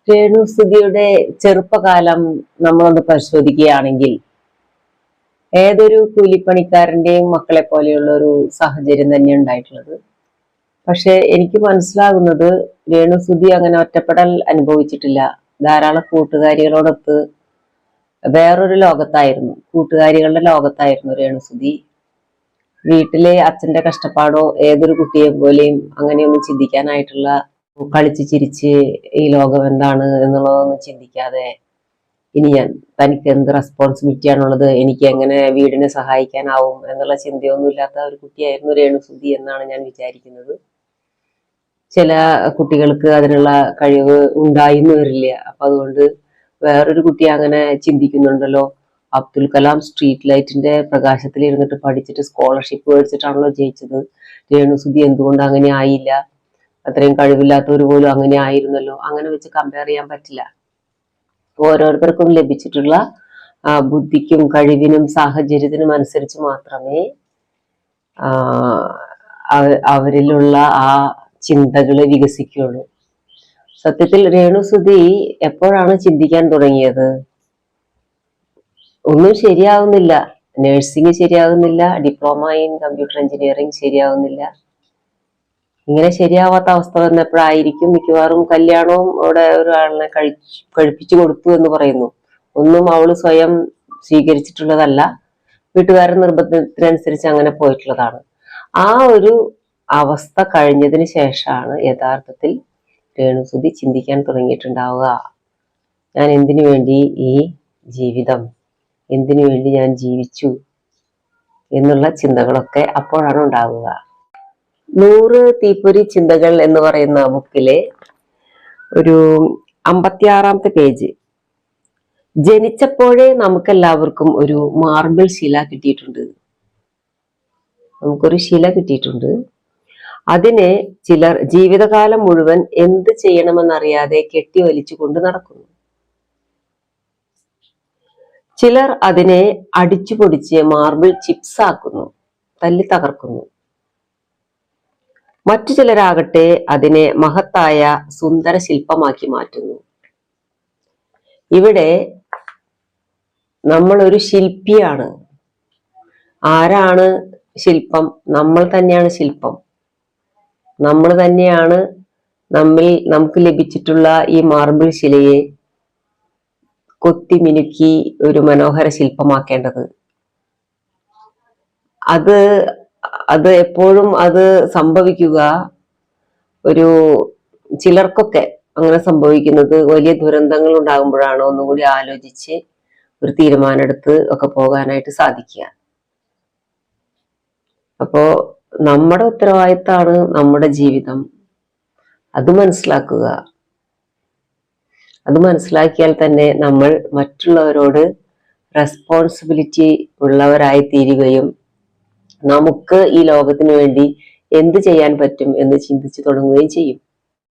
രേണുസുതിയുടെ ചെറുപ്പകാലം നമ്മളൊന്ന് പരിശോധിക്കുകയാണെങ്കിൽ ഏതൊരു കൂലിപ്പണിക്കാരന്റെയും മക്കളെ പോലെയുള്ള ഒരു സാഹചര്യം തന്നെ ഉണ്ടായിട്ടുള്ളത്. പക്ഷെ എനിക്ക് മനസ്സിലാകുന്നത് രേണുസുതി അങ്ങനെ ഒറ്റപ്പെടൽ അനുഭവിച്ചിട്ടില്ല. ധാരാളം കൂട്ടുകാരികളോടൊത്ത് വേറൊരു ലോകത്തായിരുന്നു, കൂട്ടുകാരികളുടെ ലോകത്തായിരുന്നു രേണുസുതി. വീട്ടിലെ അച്ഛന്റെ കഷ്ടപ്പാടോ ഏതൊരു കുട്ടിയെ പോലെയും അങ്ങനെയൊന്നും ചിന്തിക്കാനായിട്ടുള്ള, കളിച്ച് ചിരിച്ച് ഈ ലോകം എന്താണ് എന്നുള്ളതൊന്നും ചിന്തിക്കാതെ, ഇനി തനിക്ക് എന്ത് റെസ്പോൺസിബിലിറ്റി ആണുള്ളത്, എനിക്ക് എങ്ങനെ വീടിനെ സഹായിക്കാനാവും എന്നുള്ള ചിന്തയൊന്നും ഇല്ലാത്ത ഒരു കുട്ടിയായിരുന്നു രേണുസുതി എന്നാണ് ഞാൻ വിചാരിക്കുന്നത്. ചില കുട്ടികൾക്ക് അതിനുള്ള കഴിവ് ഉണ്ടായിന്ന് വരില്ല. അപ്പൊ അതുകൊണ്ട് വേറൊരു കുട്ടി അങ്ങനെ ചിന്തിക്കുന്നുണ്ടല്ലോ, അബ്ദുൽ കലാം സ്ട്രീറ്റ് ലൈറ്റിന്റെ പ്രകാശത്തിൽ ഇരുന്നിട്ട് പഠിച്ചിട്ട് സ്കോളർഷിപ്പ് മേടിച്ചിട്ടാണല്ലോ ജയിച്ചത്, രേണുസുതി എന്തുകൊണ്ട് അങ്ങനെ ആയില്ല, അത്രയും കഴിവില്ലാത്തവർ പോലും അങ്ങനെ ആയിരുന്നല്ലോ. അങ്ങനെ വെച്ച് കമ്പയർ ചെയ്യാൻ പറ്റില്ല. ഓരോരുത്തർക്കും ലഭിച്ചിട്ടുള്ള ബുദ്ധിക്കും കഴിവിനും സാഹചര്യത്തിനും അനുസരിച്ച് മാത്രമേ അവരിലുള്ള ആ ചിന്തകള് വികസിക്കുകയുള്ളൂ. സത്യത്തിൽ രേണുസുതി എപ്പോഴാണ് ചിന്തിക്കാൻ തുടങ്ങിയത്? ഒന്നും ശരിയാവുന്നില്ല, നഴ്സിംഗ് ശരിയാവുന്നില്ല, ഡിപ്ലോമ ഇൻ കമ്പ്യൂട്ടർ എഞ്ചിനീയറിംഗ് ശരിയാവുന്നില്ല. ഇങ്ങനെ ശരിയാവാത്ത അവസ്ഥ വന്നപ്പോഴായിരിക്കും മിക്കവാറും കല്യാണവും അവിടെ ഒരാളിനെ കഴിപ്പിച്ചു കൊടുത്തു എന്ന് പറയുന്നു. ഒന്നും അവള് സ്വയം സ്വീകരിച്ചിട്ടുള്ളതല്ല, വീട്ടുകാരുടെ നിർബന്ധത്തിനനുസരിച്ച് അങ്ങനെ പോയിട്ടുള്ളതാണ്. ആ ഒരു അവസ്ഥ കഴിഞ്ഞതിന് ശേഷമാണ് യഥാർത്ഥത്തിൽ രേണുസുതി ചിന്തിക്കാൻ തുടങ്ങിയിട്ടുണ്ടാവുക. ഞാൻ എന്തിനു വേണ്ടി ഈ ജീവിതം, എന്തിനു വേണ്ടി ഞാൻ ജീവിച്ചു എന്നുള്ള ചിന്തകളൊക്കെ അപ്പോഴാണ് ഉണ്ടാവുക. 100 തീപ്പൊരി ചിന്തകൾ എന്ന് പറയുന്ന ബുക്കിലെ ഒരു 56ാമത്തെ പേജ്, ജനിച്ചപ്പോഴേ നമുക്കെല്ലാവർക്കും ഒരു മാർബിൾ ശില കിട്ടിയിട്ടുണ്ട്. നമുക്കൊരു ശില കിട്ടിയിട്ടുണ്ട്. അതിനെ ചിലർ ജീവിതകാലം മുഴുവൻ എന്ത് ചെയ്യണമെന്നറിയാതെ കെട്ടി വലിച്ചു കൊണ്ട് നടക്കുന്നു. ചിലർ അതിനെ അടിച്ചു പൊടിച്ച് മാർബിൾ ചിപ്സ് ആക്കുന്നു, തല്ലി തകർക്കുന്നു. മറ്റു ചിലരാകട്ടെ അതിനെ മഹത്തായ സുന്ദര ശില്പമാക്കി മാറ്റുന്നു. ഇവിടെ നമ്മൾ ഒരു ശില്പിയാണ്. ആരാണ് ശില്പം? നമ്മൾ തന്നെയാണ് ശില്പം. നമ്മൾ തന്നെയാണ് നമുക്ക് ലഭിച്ചിട്ടുള്ള ഈ മാർബിൾ ശിലയെ കൊത്തി മിനുക്കി ഒരു മനോഹര ശില്പമാക്കേണ്ടത്. അത് എപ്പോഴും അത് സംഭവിക്കുക, ഒരു ചിലർക്കൊക്കെ അങ്ങനെ സംഭവിക്കുന്നത് വലിയ ദുരന്തങ്ങൾ ഉണ്ടാകുമ്പോഴാണ് ഒന്നും കൂടി ആലോചിച്ച് ഒരു തീരുമാനമെടുത്ത് ഒക്കെ പോകാനായിട്ട് സാധിക്കുക. അപ്പോ നമ്മുടെ ഉത്തരവാദിത്തമാണ് നമ്മുടെ ജീവിതം. അത് മനസ്സിലാക്കുക. അത് മനസ്സിലാക്കിയാൽ തന്നെ നമ്മൾ മറ്റുള്ളവരോട് റെസ്പോൺസിബിലിറ്റി ഉള്ളവരായി തീരുകയും നമുക്ക് ഈ ലോകത്തിന് വേണ്ടി എന്ത് ചെയ്യാൻ പറ്റും എന്ന് ചിന്തിച്ചു തുടങ്ങുകയും ചെയ്യും.